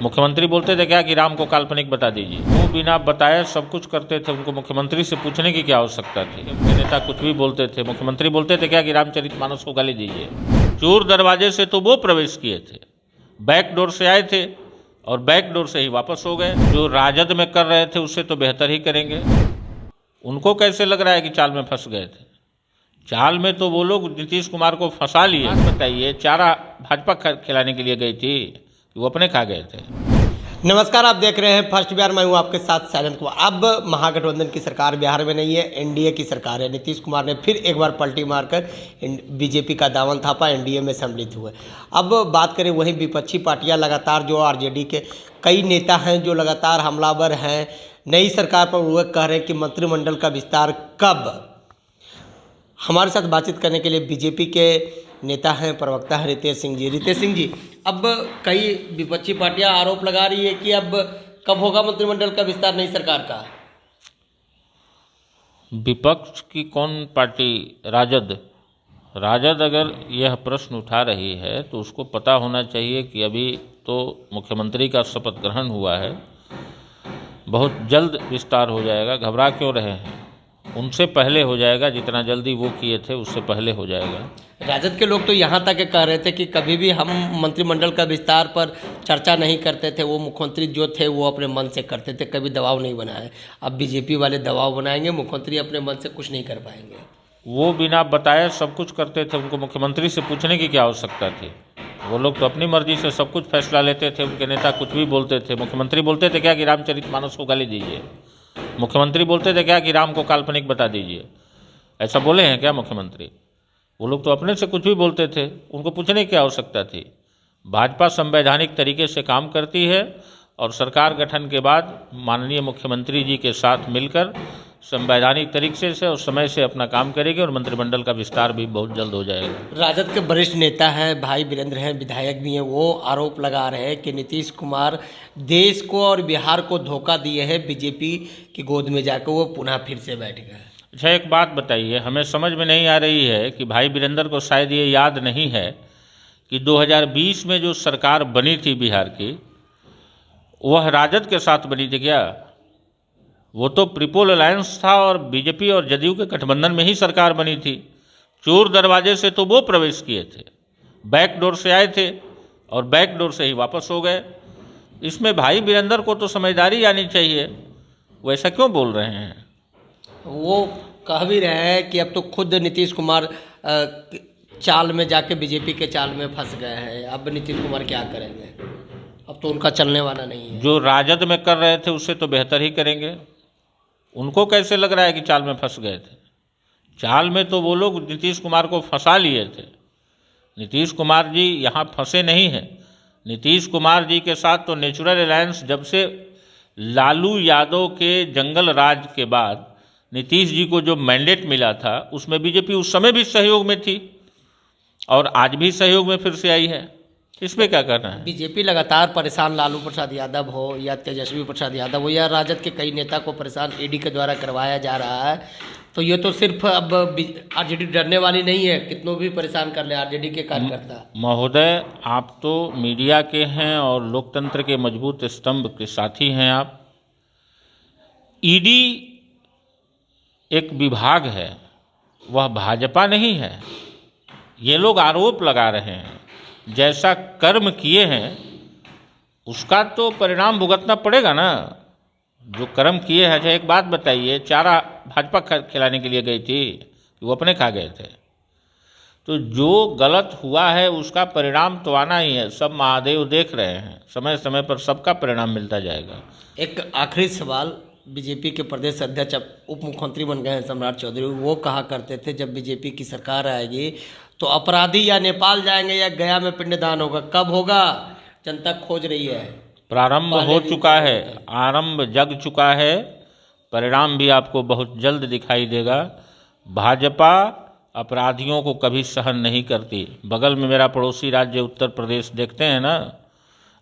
मुख्यमंत्री बोलते थे क्या कि राम को काल्पनिक बता दीजिए। वो बिना बताए सब कुछ करते थे, उनको मुख्यमंत्री से पूछने की क्या आवश्यकता थी। नेता कुछ भी बोलते थे, मुख्यमंत्री बोलते थे क्या कि रामचरितमानस को गाली दीजिए। चोर दरवाजे से तो वो प्रवेश किए थे, बैक डोर से आए थे और बैक डोर से ही वापस हो गए। जो राजद में कर रहे थे उससे तो बेहतर ही करेंगे। उनको कैसे लग रहा है कि चाल में फंस गए थे? चाल में तो वो लोग नीतीश कुमार को फंसा लिए। बताइए, चारा भाजपा खिलाने के लिए गई थी कि वो अपने खा गए थे? नमस्कार, आप देख रहे हैं फर्स्ट बिहार। मैं हूं आपके साथ साइलेंट कुमार। अब महागठबंधन की सरकार बिहार में नहीं है, एनडीए की सरकार है। नीतीश कुमार ने फिर एक बार पलटी मारकर बीजेपी का दामन थापा, एनडीए में सम्मिलित हुए। अब बात करें वहीं विपक्षी पार्टियां लगातार, जो आरजेडी के कई नेता हैं जो लगातार हमलावर हैं नई सरकार पर, वो कह रहे हैं कि मंत्रिमंडल का विस्तार कब। हमारे साथ बातचीत करने के लिए बीजेपी के नेता हैं, प्रवक्ता हैं रितेश सिंह जी। रितेश सिंह जी, अब कई विपक्षी पार्टियां आरोप लगा रही है कि अब कब होगा मंत्रिमंडल का विस्तार नई सरकार का? विपक्ष की कौन पार्टी? राजद अगर यह प्रश्न उठा रही है तो उसको पता होना चाहिए कि अभी तो मुख्यमंत्री का शपथ ग्रहण हुआ है, बहुत जल्द विस्तार हो जाएगा। घबरा क्यों रहे हैं? उनसे पहले हो जाएगा, जितना जल्दी वो किए थे उससे पहले हो जाएगा। राजद के लोग तो यहाँ तक कह रहे थे कि कभी भी हम मंत्रिमंडल का विस्तार पर चर्चा नहीं करते थे, वो मुख्यमंत्री जो थे वो अपने मन से करते थे, कभी दबाव नहीं बनाए। अब बीजेपी वाले दबाव बनाएंगे, मुख्यमंत्री अपने मन से कुछ नहीं कर पाएंगे। वो बिना बताए सब कुछ करते थे, उनको मुख्यमंत्री से पूछने की क्या आवश्यकता थी? वो लोग तो अपनी मर्जी से सब कुछ फैसला लेते थे। उनके नेता कुछ भी बोलते थे, मुख्यमंत्री बोलते थे क्या कि रामचरितमानस को गाली दीजिए। मुख्यमंत्री बोलते थे क्या कि राम को काल्पनिक बता दीजिए। ऐसा बोले हैं क्या मुख्यमंत्री? वो लोग तो अपने से कुछ भी बोलते थे, उनको पूछने की आवश्यकता थी। भाजपा संवैधानिक तरीके से काम करती है और सरकार गठन के बाद माननीय मुख्यमंत्री जी के साथ मिलकर संवैधानिक तरीके से और समय से अपना काम करेगी और मंत्रिमंडल का विस्तार भी बहुत जल्द हो जाएगा। राजद के वरिष्ठ नेता हैं, भाई वीरेंद्र हैं, विधायक भी हैं, वो आरोप लगा रहे हैं कि नीतीश कुमार देश को और बिहार को धोखा दिए हैं, बीजेपी की गोद में जाकर वो पुनः फिर से बैठ गए। अच्छा, एक बात बताइए, हमें समझ में नहीं आ रही है कि भाई वीरेंद्र को शायद ये याद नहीं है कि 2020 में जो सरकार बनी थी बिहार की, वह राजद के साथ बनी थी क्या? वो तो ट्रिपल अलायंस था और बीजेपी और जदयू के गठबंधन में ही सरकार बनी थी। चोर दरवाजे से तो वो प्रवेश किए थे, बैक डोर से आए थे और बैक डोर से ही वापस हो गए। इसमें भाई वीरेंद्र को तो समझदारी आनी चाहिए, वो ऐसा क्यों बोल रहे हैं? वो कह भी रहे हैं कि अब तो खुद नीतीश कुमार चाल में जाके बीजेपी के चाल में फंस गए हैं। अब नीतीश कुमार क्या करेंगे? अब तो उनका चलने वाला नहीं है। जो राजद में कर रहे थे उससे तो बेहतर ही करेंगे। उनको कैसे लग रहा है कि चाल में फंस गए थे? चाल में तो वो लोग नीतीश कुमार को फंसा लिए थे। नीतीश कुमार जी यहाँ फंसे नहीं हैं। नीतीश कुमार जी के साथ तो नेचुरल अलायंस, जब से लालू यादव के जंगल राज के बाद नीतीश जी को जो मैंडेट मिला था उसमें बीजेपी उस समय भी सहयोग में थी और आज भी सहयोग में फिर से आई है। इसमें क्या करना है? बीजेपी लगातार परेशान, लालू प्रसाद यादव हो या तेजस्वी प्रसाद यादव हो या राजद के कई नेता को परेशान ईडी के द्वारा करवाया जा रहा है। तो ये तो सिर्फ अब आरजेडी डरने वाली नहीं है, कितनों भी परेशान कर ले आरजेडी के कार्यकर्ता। महोदय, आप तो मीडिया के हैं और लोकतंत्र के मजबूत स्तंभ के साथी हैं आप। ईडी एक विभाग है, वह भाजपा नहीं है। ये लोग आरोप लगा रहे हैं, जैसा कर्म किए हैं उसका तो परिणाम भुगतना पड़ेगा ना, जो कर्म किए हैं। अच्छा, एक बात बताइए, चारा भाजपा खिलाने के लिए गई थी कि वो अपने खा गए थे? तो जो गलत हुआ है उसका परिणाम तो आना ही है। सब महादेव देख रहे हैं, समय समय पर सबका परिणाम मिलता जाएगा। एक आखिरी सवाल, बीजेपी के प्रदेश अध्यक्ष उप मुख्यमंत्री बन गए हैं सम्राट चौधरी, वो कहा करते थे जब बीजेपी की सरकार आएगी तो अपराधी या नेपाल जाएंगे या गया में पिंडदान होगा। कब होगा? जनता खोज रही है। प्रारंभ हो चुका है, आरंभ जग चुका है, परिणाम भी आपको बहुत जल्द दिखाई देगा। भाजपा अपराधियों को कभी सहन नहीं करती। बगल में मेरा पड़ोसी राज्य उत्तर प्रदेश देखते हैं ना,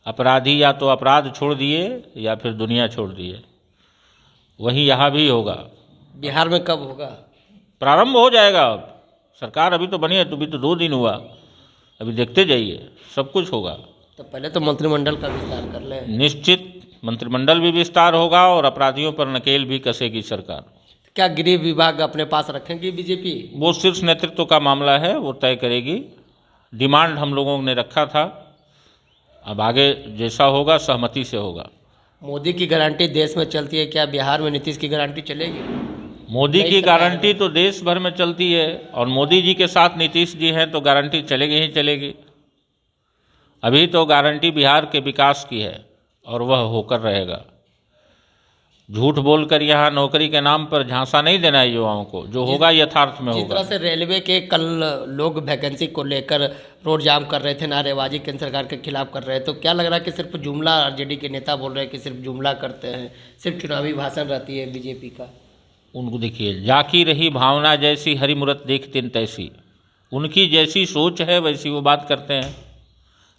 अपराधी या तो अपराध छोड़ दिए या फिर दुनिया छोड़ दिए। वहीं यहाँ भी होगा। बिहार में कब होगा? प्रारंभ हो जाएगा। अब सरकार अभी तो बनी है, तो भी तो 2 दिन हुआ, अभी देखते जाइए, सब कुछ होगा। तो पहले तो मंत्रिमंडल का विस्तार कर ले। निश्चित मंत्रिमंडल भी विस्तार होगा और अपराधियों पर नकेल भी कसेगी सरकार। क्या गृह विभाग अपने पास रखेंगी बीजेपी? वो शीर्ष नेतृत्व का मामला है, वो तय करेगी। डिमांड हम लोगों ने रखा था, अब आगे जैसा होगा सहमति से होगा। मोदी की गारंटी देश में चलती है, क्या बिहार में नीतीश की गारंटी चलेगी? मोदी की गारंटी तो देश भर में चलती है और मोदी जी के साथ नीतीश जी हैं तो गारंटी चलेगी ही चलेगी। अभी तो गारंटी बिहार के विकास की है और वह होकर रहेगा। झूठ बोलकर यहाँ नौकरी के नाम पर झांसा नहीं देना है युवाओं को, जो होगा यथार्थ में जिस होगा। तरह से रेलवे के कल लोग वैकेंसी को लेकर रोड जाम कर रहे थे, नारेबाजी केंद्र सरकार के खिलाफ कर रहे हैं, तो क्या लग रहा है कि सिर्फ जुमला, आरजेडी के नेता बोल रहे हैं कि सिर्फ जुमला करते हैं, सिर्फ चुनावी भाषण रहती है बीजेपी का? उनको देखिए, जाकी रही भावना जैसी हरी मूरत देख तिन तैसी, उनकी जैसी सोच है वैसी वो बात करते हैं।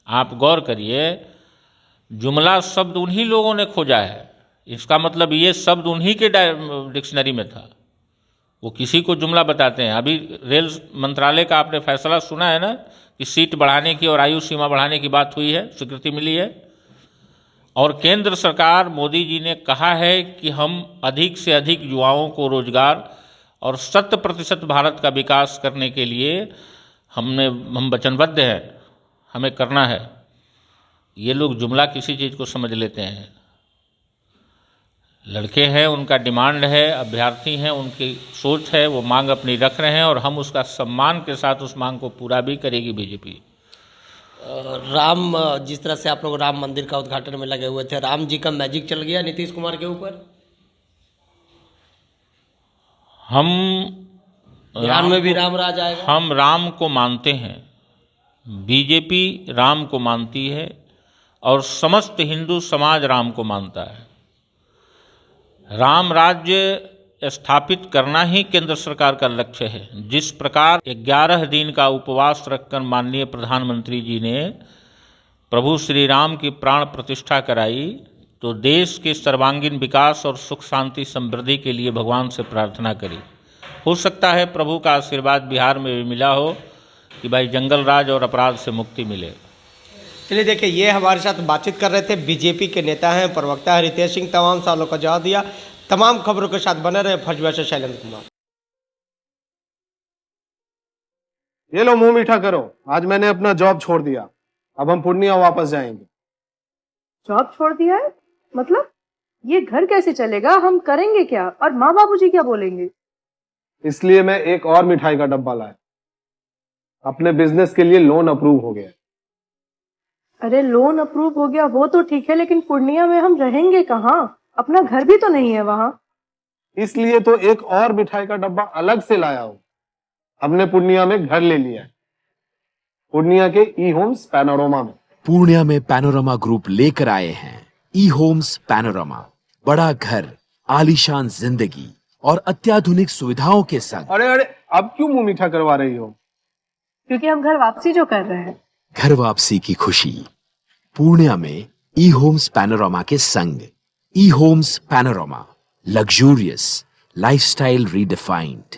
आप गौर करिए, जुमला शब्द उन्हीं लोगों ने खोजा है, इसका मतलब ये शब्द उन्हीं के डिक्शनरी में था, वो किसी को जुमला बताते हैं। अभी रेल मंत्रालय का आपने फैसला सुना है ना कि सीट बढ़ाने की और आयु सीमा बढ़ाने की बात हुई है, स्वीकृति मिली है। और केंद्र सरकार मोदी जी ने कहा है कि हम अधिक से अधिक युवाओं को रोजगार और 100% भारत का विकास करने के लिए हम वचनबद्ध हैं, हमें करना है। ये लोग जुमला किसी चीज़ को समझ लेते हैं। लड़के हैं, उनका डिमांड है, अभ्यर्थी हैं, उनकी सोच है, वो मांग अपनी रख रहे हैं और हम उसका सम्मान के साथ उस मांग को पूरा भी करेगी बीजेपी। राम, जिस तरह से आप लोग राम मंदिर का उद्घाटन में लगे हुए थे, राम जी का मैजिक चल गया नीतीश कुमार के ऊपर। हम बिहार में भी राम राज आएगा। हम राम को मानते हैं, बीजेपी राम को मानती है और समस्त हिंदू समाज राम को मानता है। राम राज्य स्थापित करना ही केंद्र सरकार का लक्ष्य है। जिस प्रकार 11 दिन का उपवास रखकर माननीय प्रधानमंत्री जी ने प्रभु श्री राम की प्राण प्रतिष्ठा कराई, तो देश के सर्वांगीण विकास और सुख शांति समृद्धि के लिए भगवान से प्रार्थना करी। हो सकता है प्रभु का आशीर्वाद बिहार में भी मिला हो कि भाई जंगल राज और अपराध से मुक्ति मिले। चलिए देखिए, ये हमारे साथ बातचीत कर रहे थे बीजेपी के नेता हैं, प्रवक्ता है रितेश सिंह। तमाम सवालों का जवाब दिया। तमाम खबरों के साथ बने रहे फर्स्ट बैच से शैलेंद्र कुमार। ये लो मुंह मीठा करो, आज मैंने अपना जॉब छोड़ दिया, अब हम पूर्णिया वापस जाएंगे। जॉब छोड़ दिया है? मतलब ये घर कैसे चलेगा? हम करेंगे क्या? और माँ बाबूजी क्या बोलेंगे? इसलिए मैं एक और मिठाई का डब्बा लाया, अपने बिजनेस के लिए लोन अप्रूव हो गया। अरे लोन अप्रूव हो गया वो तो ठीक है, लेकिन पूर्णिया में हम रहेंगे कहाँ? अपना घर भी तो नहीं है वहाँ। इसलिए तो एक और मिठाई का डब्बा अलग से लाया हूं। हमने पूर्णिया में घर ले लिया है, पूर्णिया के ई होम्स पैनोरमा में। पूर्णिया में पैनोरमा ग्रुप लेकर आए हैं ई होम्स पैनोरमा। बड़ा घर, आलीशान जिंदगी और अत्याधुनिक सुविधाओं के संग। अरे अरे, अब क्यों मुंह मीठा करवा रही हो? क्योंकि हम घर वापसी जो कर रहे हैं। घर वापसी की खुशी पूर्णिया में ई होम्स पैनोरमा के संग। E homes panorama, luxurious lifestyle redefined.